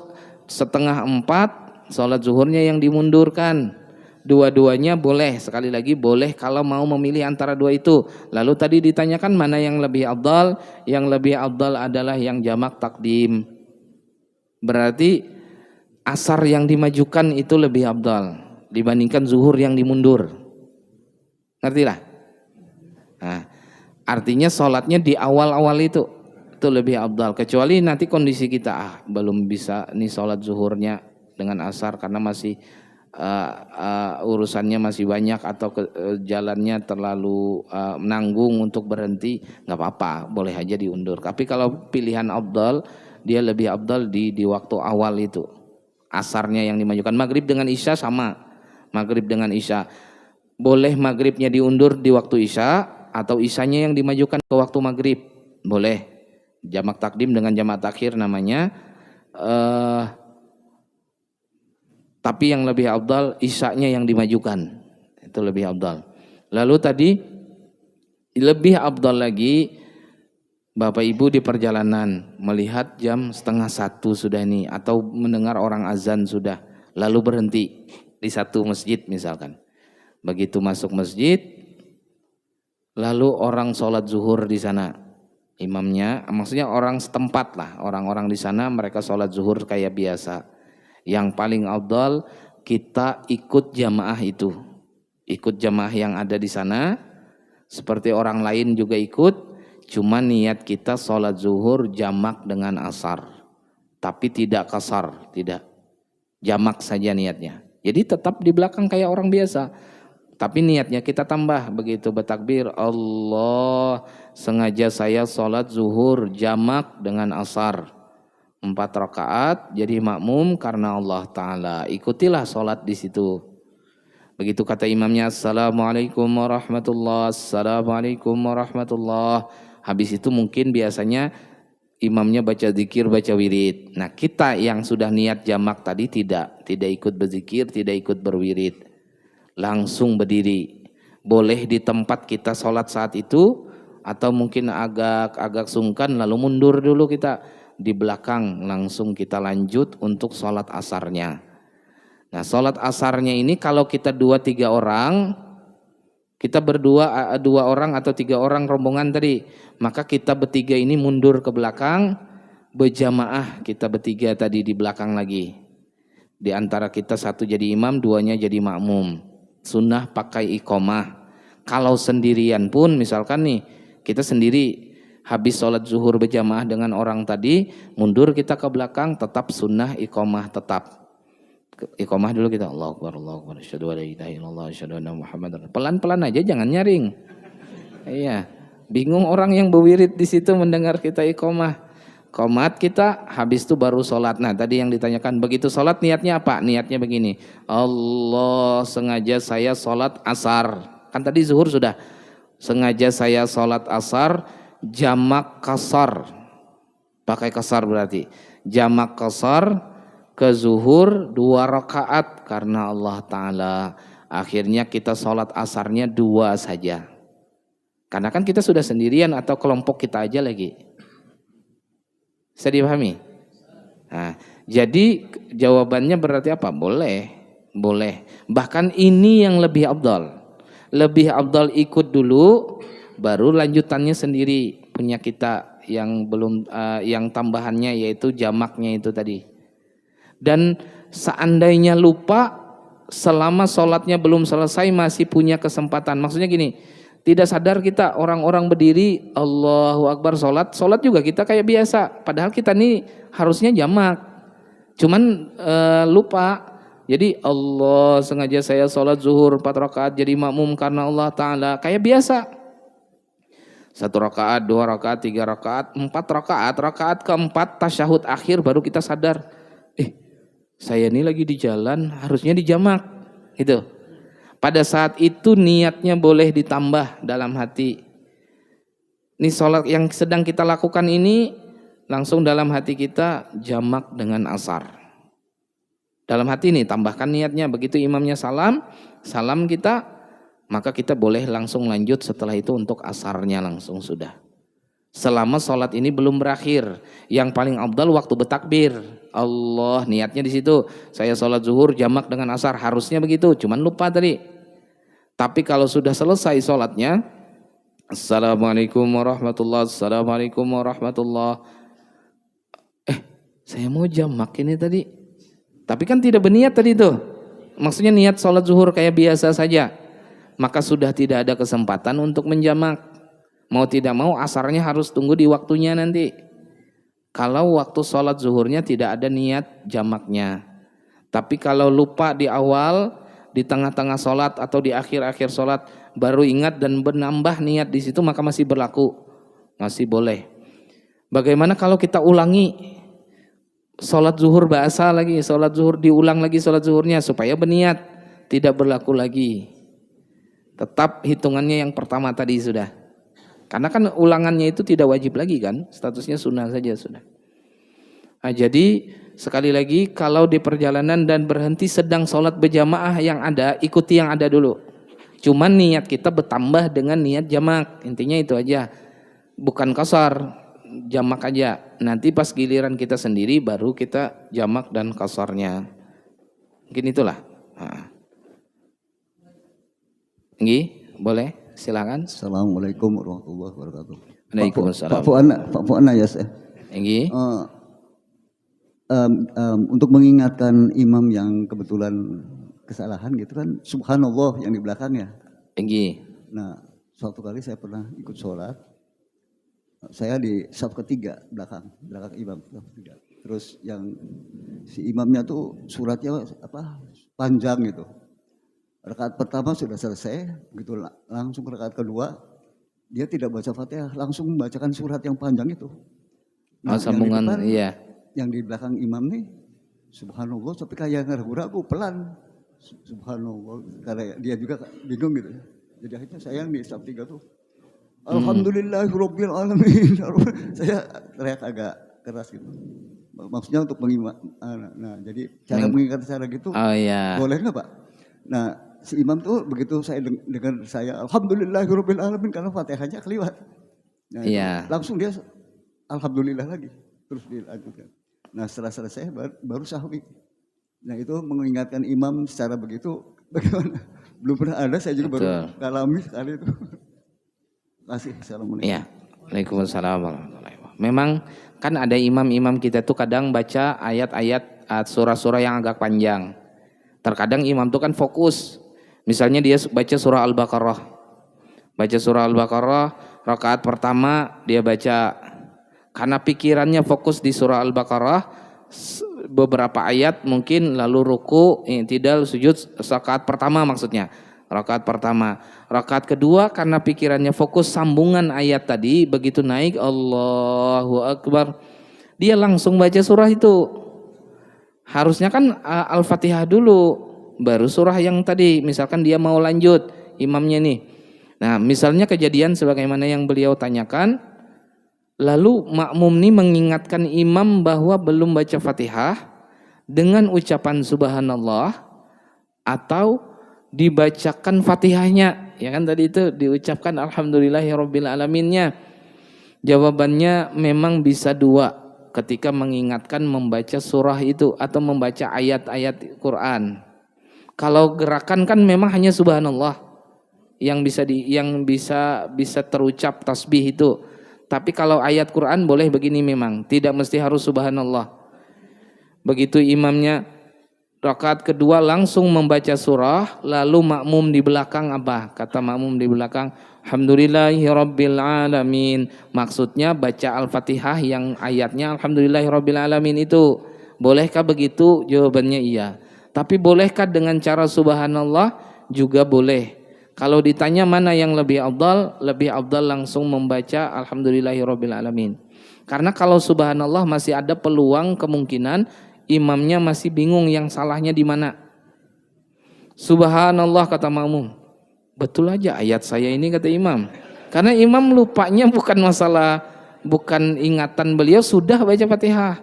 3:30, sholat zuhurnya yang dimundurkan. Dua-duanya boleh, sekali lagi boleh kalau mau memilih antara dua itu. Lalu tadi ditanyakan mana yang lebih afdal? Yang lebih afdal adalah yang jamak takdim. Berarti asar yang dimajukan itu lebih afdal dibandingkan zuhur yang dimundur. Ngerti lah? Nah, artinya sholatnya di awal-awal itu lebih afdal. Kecuali nanti kondisi kita belum bisa nih sholat zuhurnya dengan asar karena masih urusannya masih banyak atau jalannya terlalu menanggung untuk berhenti, nggak apa-apa, boleh aja diundur. Tapi kalau pilihan afdal, dia lebih afdal di waktu awal itu. Asarnya yang dimajukan. Maghrib dengan isya sama. Maghrib dengan isya boleh maghribnya diundur di waktu isya, atau isyanya yang dimajukan ke waktu maghrib, boleh. Jamak takdim dengan jamak takhir namanya. Tapi yang lebih afdal isyanya yang dimajukan, itu lebih afdal. Lalu tadi lebih afdal lagi Bapak Ibu di perjalanan melihat jam 12:30 sudah nih, atau mendengar orang azan sudah, lalu berhenti di satu masjid misalkan. Begitu masuk masjid, lalu orang sholat zuhur di sana, imamnya, maksudnya orang setempat lah, orang-orang di sana mereka sholat zuhur kayak biasa. Yang paling afdal kita ikut jamaah itu, ikut jamaah yang ada di sana, seperti orang lain juga ikut, cuma niat kita sholat zuhur jamak dengan asar, tapi tidak kasar, tidak, jamak saja niatnya. Jadi tetap di belakang kayak orang biasa, tapi niatnya kita tambah. Begitu bertakbir, Allah, sengaja saya sholat zuhur jamak dengan asar 4 rakaat, jadi makmum karena Allah Ta'ala. Ikutilah sholat di situ. Begitu kata imamnya, Assalamualaikum warahmatullahi wabarakatuh, Assalamualaikum warahmatullahi wabarakatuh. Habis itu mungkin biasanya imamnya baca zikir, baca wirid. Nah kita yang sudah niat jamak tadi tidak ikut berzikir, tidak ikut berwirid, langsung berdiri. Boleh di tempat kita sholat saat itu, atau mungkin agak sungkan lalu mundur dulu kita di belakang, langsung kita lanjut untuk sholat asarnya. Nah sholat asarnya ini kalau kita 2-3 orang, kita berdua 2 orang atau 3 orang rombongan tadi, maka kita bertiga ini mundur ke belakang, berjamaah kita bertiga tadi di belakang lagi. Di antara kita 1 jadi imam, 2-nya jadi makmum. Sunnah pakai iqomah. Kalau sendirian pun misalkan nih, kita sendiri habis sholat zuhur berjamaah dengan orang tadi, mundur kita ke belakang, tetap sunnah iqomah tetap. Iqomah dulu kita, Allahu Akbar, Allahu Akbar, asyhadu an la ilaha illallah, asyhadu anna Muhammadar. Pelan-pelan aja, jangan nyaring. Iya, bingung orang yang berwirid di situ mendengar kita iqomah. Qomat kita, habis itu baru sholat. Nah tadi yang ditanyakan, begitu sholat niatnya apa? Niatnya begini, Allah, sengaja saya sholat asar. Kan tadi zuhur sudah. Sengaja saya sholat asar, jamak kasar. Pakai kasar berarti. Jamak kasar ke zuhur 2 rakaat karena Allah Ta'ala. Akhirnya kita sholat asarnya 2 saja. Karena kan kita sudah sendirian atau kelompok kita aja lagi. Bisa dipahami? Nah, Jadi jawabannya berarti apa? Boleh, boleh. Bahkan ini yang lebih afdal. Lebih afdal ikut dulu, baru lanjutannya sendiri punya kita yang belum, yang tambahannya yaitu jamaknya itu tadi. Dan seandainya lupa, selama sholatnya belum selesai masih punya kesempatan. Maksudnya gini, tidak sadar kita orang-orang berdiri Allahu Akbar sholat juga kita kayak biasa. Padahal kita nih harusnya jamak. Cuman lupa. Jadi Allah sengaja saya sholat zuhur 4 rakaat jadi makmum karena Allah Ta'ala. Kayak biasa. 1 rakaat, 2 rakaat, 3 rakaat, 4 rakaat. Rakaat keempat tasyahud akhir baru kita sadar. Saya ini lagi di jalan harusnya dijamak. Gitu. Pada saat itu niatnya boleh ditambah dalam hati. Ini sholat yang sedang kita lakukan ini langsung dalam hati kita jamak dengan asar. Dalam hati ini tambahkan niatnya. Begitu imamnya salam kita, maka kita boleh langsung lanjut setelah itu untuk asarnya langsung sudah. Selama sholat ini belum berakhir, yang paling afdal waktu bertakbir. Allah niatnya di situ. Saya sholat zuhur jamak dengan asar harusnya begitu, cuman lupa tadi. Tapi kalau sudah selesai sholatnya, Assalamualaikum warahmatullahi wabarakatuh. Assalamualaikum warahmatullahi. Saya mau jamak ini tadi. Tapi kan tidak berniat tadi itu. Maksudnya niat sholat zuhur kayak biasa saja. Maka sudah tidak ada kesempatan untuk menjamak. Mau tidak mau asarnya harus tunggu di waktunya nanti. Kalau waktu sholat zuhurnya tidak ada niat jamaknya. Tapi kalau lupa di awal, di tengah-tengah sholat atau di akhir-akhir sholat baru ingat dan menambah niat di situ maka masih berlaku, masih boleh. Bagaimana kalau kita ulangi sholat zuhur bahasa lagi, sholat zuhur diulang lagi sholat zuhurnya supaya berniat tidak berlaku lagi. Tetap hitungannya yang pertama tadi sudah. Karena kan ulangannya itu tidak wajib lagi kan, statusnya sunnah saja sudah. Nah, jadi sekali lagi kalau di perjalanan dan berhenti sedang sholat berjamaah yang ada, ikuti yang ada dulu. Cuman niat kita bertambah dengan niat jamak, intinya itu aja. Bukan qasar, jamak aja. Nanti pas giliran kita sendiri baru kita jamak dan qasarnya. Mungkin itulah. Nah. Boleh? Silakan. Assalamualaikum warahmatullahi wabarakatuh. Waalaikumsalam. Pak Fuana ya saya. Untuk mengingatkan imam yang kebetulan kesalahan gitu kan, subhanallah yang di belakangnya. Nah, suatu kali saya pernah ikut sholat, saya di saf ketiga belakang imam, saf ketiga. Terus yang si imamnya tuh suratnya panjang gitu. Rakaat pertama sudah selesai, begitu langsung rakaat kedua dia tidak baca Fatihah, langsung membacakan surat yang panjang itu. Nah, sambungan yang iya. Yang di belakang imam nih, subhanallah, tapi kayak ragu-ragu pelan, subhanallah, karena dia juga bingung gitu. Jadi akhirnya saya yang di saf 3 tuh, alhamdulillahirabbil alamin. Saya teriak agak keras gitu. Maksudnya untuk nah jadi cara mengingat cara gitu, boleh nggak Pak? Nah, si imam tuh begitu saya dengar saya alhamdulillahirabbil alamin karena Fatihahnya keliwat. Nah, langsung dia alhamdulillah lagi terus dilanjutkan. Nah, setelah selesai baru sahwi. Nah, itu mengingatkan imam secara begitu bagaimana? Belum pernah ada, saya juga baru alami sekali itu. Terima kasih. Assalamualaikum. Iya. Waalaikumsalam warahmatullahi wabarakatuh. Memang kan ada imam-imam kita tuh kadang baca ayat-ayat surah-surah yang agak panjang. Terkadang imam tuh kan fokus. Misalnya dia baca surah Al-Baqarah. Baca surah Al-Baqarah, rakaat pertama dia baca. Karena pikirannya fokus di surah Al-Baqarah, beberapa ayat mungkin lalu ruku, i'tidal, sujud, rakaat pertama maksudnya. Rakaat pertama. Rakaat kedua karena pikirannya fokus sambungan ayat tadi, begitu naik Allahu Akbar, dia langsung baca surah itu. Harusnya kan Al-Fatihah dulu, baru surah yang tadi. Misalkan dia mau lanjut, imamnya nih. Nah, misalnya kejadian sebagaimana yang beliau tanyakan, lalu makmum nih mengingatkan imam bahwa belum baca Fatihah dengan ucapan subhanallah atau dibacakan Fatihahnya. Ya kan tadi itu diucapkan alhamdulillahirabbil alaminnya. Jawabannya memang bisa dua. ketika mengingatkan membaca surah itu atau membaca ayat-ayat Quran. Kalau gerakan kan memang hanya subhanallah yang bisa terucap tasbih itu. Tapi kalau ayat Quran boleh begini memang, tidak mesti harus subhanallah. Begitu imamnya rakaat kedua langsung membaca surah, lalu makmum di belakang apa? Kata makmum di belakang, alhamdulillahirabbil alamin. Maksudnya baca Al-Fatihah yang ayatnya alhamdulillahirabbil alamin itu. Bolehkah begitu? Jawabannya iya. Tapi bolehkah dengan cara subhanallah? Juga boleh. Kalau ditanya mana yang lebih afdal langsung membaca alhamdulillahirabbil alamin. Karena kalau subhanallah masih ada peluang kemungkinan imamnya masih bingung yang salahnya di mana. Subhanallah kata makmum. Betul aja ayat saya ini kata imam. Karena imam lupanya bukan ingatan beliau sudah baca Fatihah.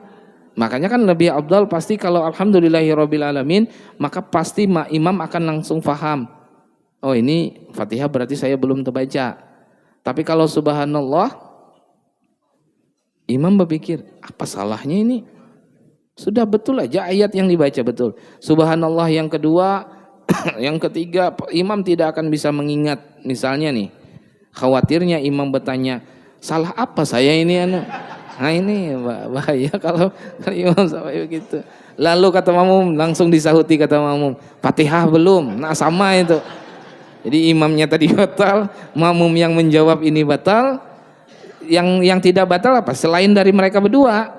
Makanya kan lebih afdal pasti kalau alhamdulillahirabbil alamin, maka pasti imam akan langsung faham. Oh ini Fatihah berarti saya belum terbaca. Tapi kalau subhanallah, imam berpikir, apa salahnya ini? Sudah betul aja ayat yang dibaca betul. Subhanallah yang kedua, yang ketiga, imam tidak akan bisa mengingat. Misalnya nih, khawatirnya imam bertanya, salah apa saya ini? Nah ini bahaya kalau imam sampai begitu. Lalu kata makmum, langsung disahuti kata makmum, Fatihah belum. Nah sama itu. Jadi imamnya tadi batal, makmum yang menjawab ini batal. Yang tidak batal apa? Selain dari mereka berdua,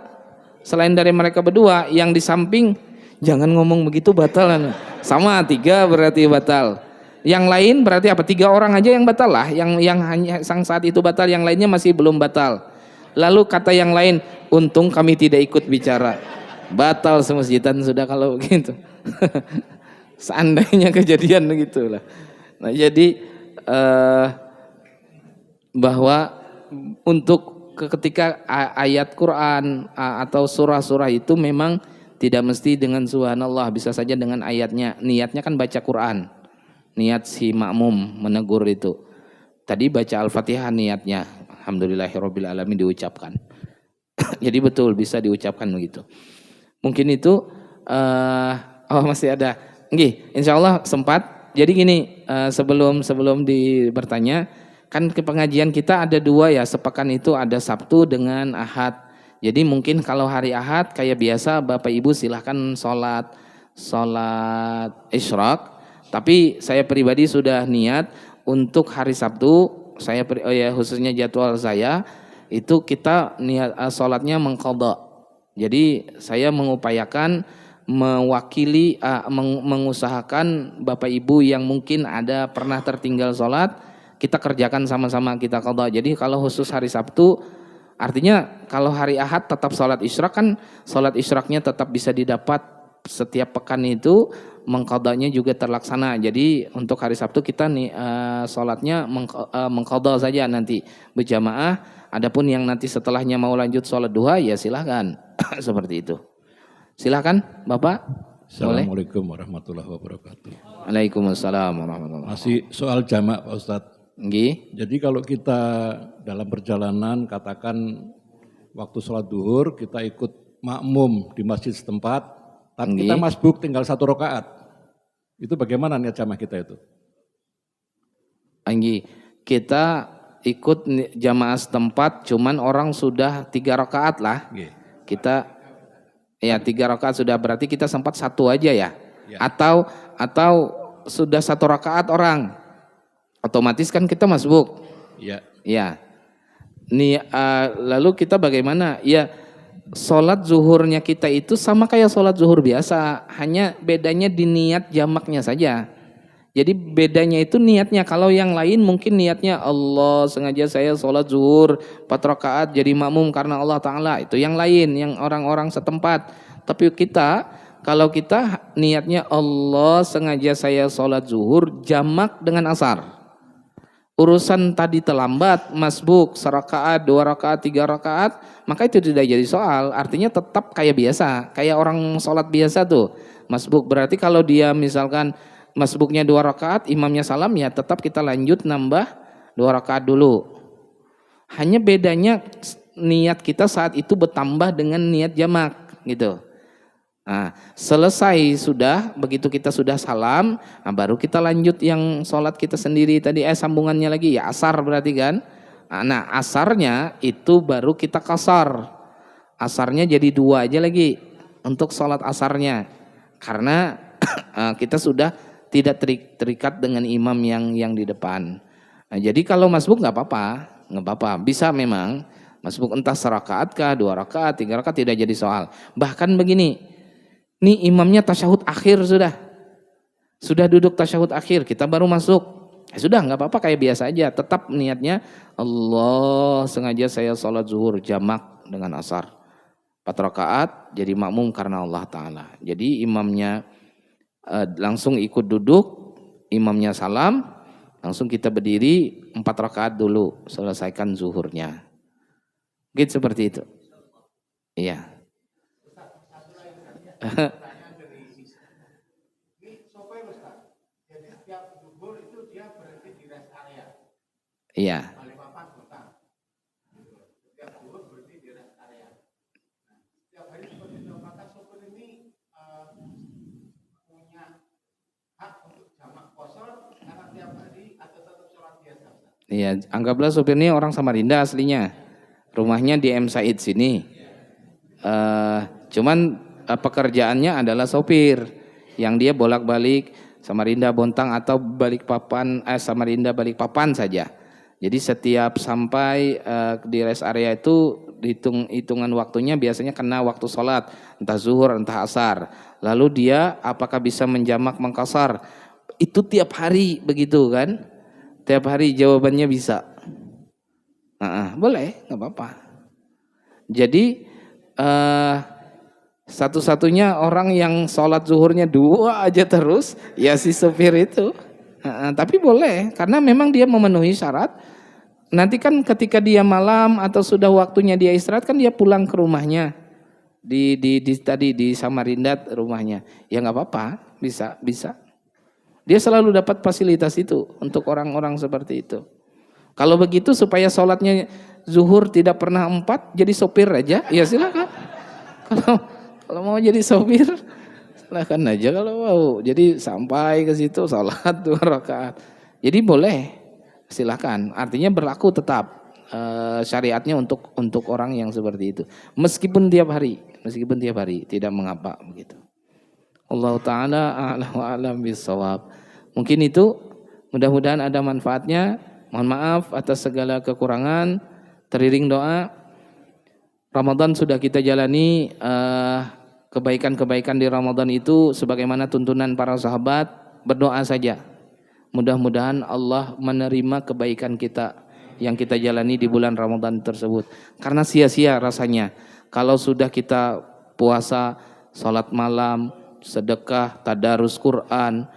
yang di samping jangan ngomong begitu batal. Sama 3 berarti batal. Yang lain berarti apa? 3 orang aja yang batal lah. Yang hanya sang saat itu batal, yang lainnya masih belum batal. Lalu kata yang lain, untung kami tidak ikut bicara. Batal semasjidan sudah kalau begitu. Seandainya kejadian begitulah. Nah jadi bahwa untuk ketika ayat Quran atau surah-surah itu memang tidak mesti dengan subhanallah, bisa saja dengan ayatnya. Niatnya kan baca Quran. Niat si makmum menegur itu. Tadi baca Al-Fatihah niatnya. Alhamdulillahirabbil alamin diucapkan. Jadi betul bisa diucapkan begitu. Mungkin itu masih ada. Nggih, insyaallah sempat. Jadi gini, sebelum bertanya, kan ke pengajian kita ada 2 ya, sepekan itu ada Sabtu dengan Ahad. Jadi mungkin kalau hari Ahad kayak biasa Bapak Ibu silahkan sholat Isyraq. Tapi saya pribadi sudah niat untuk hari Sabtu, khususnya jadwal saya itu kita niat sholatnya mengqadha. Jadi saya mengupayakan mewakili mengusahakan Bapak Ibu yang mungkin ada pernah tertinggal sholat, kita kerjakan sama-sama, kita qadha. Jadi kalau khusus hari Sabtu, artinya kalau hari Ahad tetap sholat Isyraq, kan sholat Isyraqnya tetap bisa didapat setiap pekan itu, mengqadhanya juga terlaksana. Jadi untuk hari Sabtu kita nih sholatnya mengqadha saja nanti berjamaah. Adapun yang nanti setelahnya mau lanjut sholat duha ya silahkan. Seperti itu. Silakan Bapak. Assalamualaikum warahmatullahi wabarakatuh. Waalaikumsalam warahmatullahi wabarakatuh. Masih soal jamak Pak Ustadz. Nggih. Jadi kalau kita dalam perjalanan katakan waktu sholat duhur kita ikut makmum di masjid setempat, tapi kita masbuk tinggal 1 rakaat. Itu bagaimana niat jamaah kita itu? Nggih. Kita ikut jamaah setempat, cuman orang sudah 3 rakaat lah. Nggih. Kita ya 3 rakaat sudah, berarti kita sempat 1 aja ya. Atau sudah 1 rakaat orang, otomatis kan kita masbuk. Iya. Ya. Lalu kita bagaimana? Ya sholat zuhurnya kita itu sama kayak sholat zuhur biasa, hanya bedanya di niat jamaknya saja. Jadi bedanya itu niatnya. Kalau yang lain mungkin niatnya Allah, sengaja saya sholat zuhur 4 rakaat jadi makmum karena Allah Ta'ala. Itu yang lain, yang orang-orang setempat. Tapi kalau kita niatnya Allah, sengaja saya sholat zuhur jamak dengan asar. Urusan tadi terlambat, masbuk 1 rakaat, 2 rakaat, 3 rakaat, maka itu tidak jadi soal. Artinya tetap kayak biasa, kayak orang sholat biasa tuh. Masbuk berarti kalau dia misalkan masbuknya 2 rakaat, imamnya salam, ya tetap kita lanjut nambah 2 rakaat dulu. Hanya bedanya niat kita saat itu bertambah dengan niat jamak gitu. Nah, selesai sudah, begitu kita sudah salam, nah baru kita lanjut yang sholat kita sendiri tadi, sambungannya lagi ya asar berarti kan. Nah asarnya itu baru kita kasar, asarnya jadi 2 aja lagi untuk sholat asarnya, karena kita sudah tidak terikat dengan imam yang di depan. Nah, jadi kalau masbuk nggak apa-apa, bisa memang masbuk entah serakaat kah, 2 rakaat, 3 rakaat tidak jadi soal. Bahkan begini. Nih imamnya tasyahud akhir sudah duduk tasyahud akhir, kita baru masuk. Sudah nggak apa-apa kayak biasa aja, tetap niatnya Allah sengaja saya sholat zuhur jamak dengan asar. 4 rakaat jadi makmum karena Allah Ta'ala. Jadi imamnya langsung ikut duduk, imamnya salam, langsung kita berdiri 4 rakaat dulu, selesaikan zuhurnya. Gitu seperti itu. Iya. Iya. Iya, anggaplah sopir ini orang Samarinda aslinya. Rumahnya di M Said sini. Cuman pekerjaannya adalah sopir yang dia bolak-balik Samarinda Bontang atau Balikpapan, Samarinda Balikpapan saja. Jadi setiap sampai di rest area itu hitungan waktunya biasanya kena waktu sholat, entah zuhur entah asar. Lalu dia apakah bisa menjamak mengkasar? Itu tiap hari begitu kan? Tiap hari jawabannya bisa. Boleh, nggak apa-apa. Jadi satu-satunya orang yang sholat zuhurnya 2 aja terus, ya si sopir itu. Tapi boleh, karena memang dia memenuhi syarat. Nanti kan ketika dia malam atau sudah waktunya dia istirahat kan dia pulang ke rumahnya. Tadi di Samarinda rumahnya. Ya nggak apa-apa, bisa. Dia selalu dapat fasilitas itu untuk orang-orang seperti itu. Kalau begitu supaya sholatnya zuhur tidak pernah 4, jadi sopir aja, ya silakan. Kalau mau jadi sopir, silakan aja kalau mau. Jadi sampai ke situ sholat 2 rakaat. Jadi boleh, silakan. Artinya berlaku tetap syariatnya untuk orang yang seperti itu. Meskipun tiap hari, tidak mengapa begitu. Allah Ta'ala a'lam wa a'lam bissawab. Mungkin itu, mudah-mudahan ada manfaatnya. Mohon maaf atas segala kekurangan. Teriring doa. Ramadan sudah kita jalani, kebaikan-kebaikan di Ramadan itu sebagaimana tuntunan para sahabat, berdoa saja. Mudah-mudahan Allah menerima kebaikan kita yang kita jalani di bulan Ramadan tersebut. Karena sia-sia rasanya kalau sudah kita puasa, salat malam, sedekah, tadarus Quran,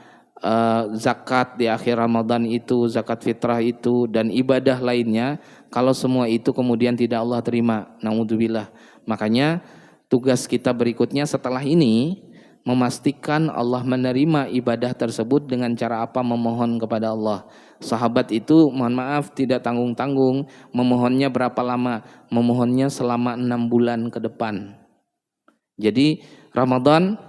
zakat di akhir Ramadan itu, zakat fitrah itu, dan ibadah lainnya, kalau semua itu kemudian tidak Allah terima, naudzubillah. Makanya tugas kita berikutnya setelah ini memastikan Allah menerima ibadah tersebut dengan cara apa? Memohon kepada Allah. Sahabat itu mohon maaf tidak tanggung-tanggung, memohonnya berapa lama? Memohonnya selama 6 bulan ke depan. Jadi Ramadan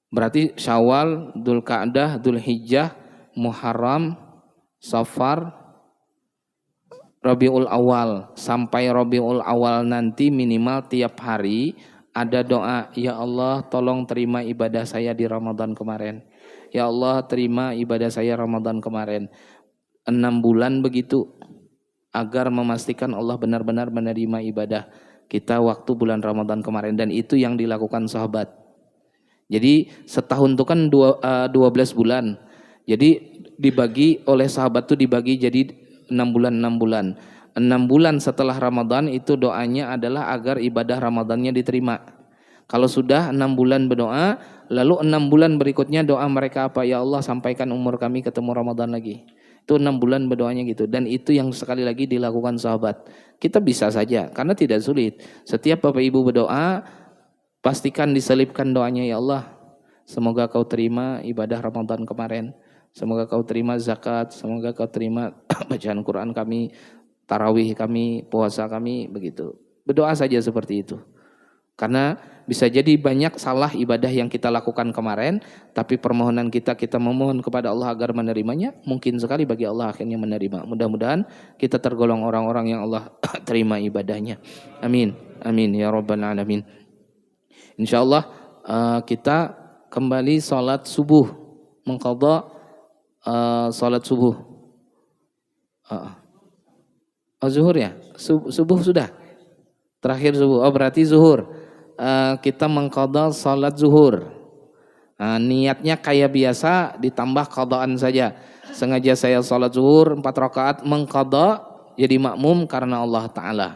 berarti Syawal, Dzulqa'dah, Dzulhijjah, Muharram, Safar, Rabiul Awal. Sampai Rabiul Awal nanti minimal tiap hari ada doa, ya Allah tolong terima ibadah saya di Ramadan kemarin. Ya Allah terima ibadah saya Ramadan kemarin. 6 bulan begitu agar memastikan Allah benar-benar menerima ibadah kita waktu bulan Ramadan kemarin, dan itu yang dilakukan sahabat. Jadi setahun itu kan 12 bulan. Jadi dibagi oleh sahabat itu dibagi jadi 6 bulan. 6 bulan setelah Ramadan itu doanya adalah agar ibadah Ramadannya diterima. Kalau sudah 6 bulan berdoa, lalu 6 bulan berikutnya doa mereka apa? Ya Allah sampaikan umur kami ketemu Ramadan lagi. Itu 6 bulan berdoanya gitu. Dan itu yang sekali lagi dilakukan sahabat. Kita bisa saja karena tidak sulit. Setiap Bapak Ibu berdoa, pastikan diselipkan doanya, ya Allah semoga kau terima ibadah Ramadan kemarin, semoga kau terima zakat, semoga kau terima bacaan Quran kami tarawih kami, puasa kami, begitu. Berdoa saja seperti itu. Karena bisa jadi banyak salah ibadah yang kita lakukan kemarin, tapi permohonan kita memohon kepada Allah agar menerimanya, mungkin sekali bagi Allah akhirnya menerima. Mudah-mudahan kita tergolong orang-orang yang Allah terima ibadahnya. Amin. Amin ya rabbal alamin. Insyaallah kita kembali salat subuh, mengqadha salat subuh. Zuhur ya? Subuh sudah? Terakhir subuh. Oh berarti zuhur. Kita mengqadha salat zuhur. Niatnya kayak biasa ditambah qadaan saja. Sengaja saya salat zuhur 4 rakaat mengqadha jadi makmum karena Allah Ta'ala.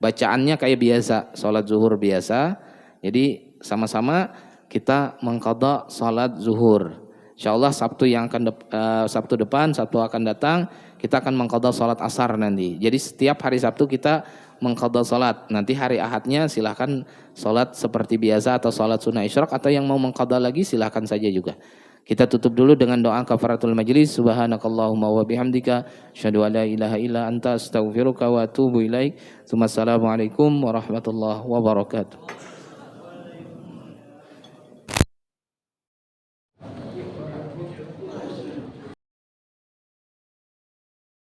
Bacaannya kayak biasa, salat zuhur biasa. Jadi sama-sama kita mengqadha salat zuhur. Insyaallah Sabtu depan, Sabtu akan datang, kita akan mengqadha salat asar nanti. Jadi setiap hari Sabtu kita mengqadha salat. Nanti hari Ahadnya silahkan salat seperti biasa atau salat sunnah isyraq, atau yang mau mengqadha lagi silahkan saja juga. Kita tutup dulu dengan doa kafaratul majlis. Subhanakallahumma wa bihamdika asyhadu an la ilaha illa anta astaghfiruka wa atubu ilaik. Assalamualaikum warahmatullahi wabarakatuh.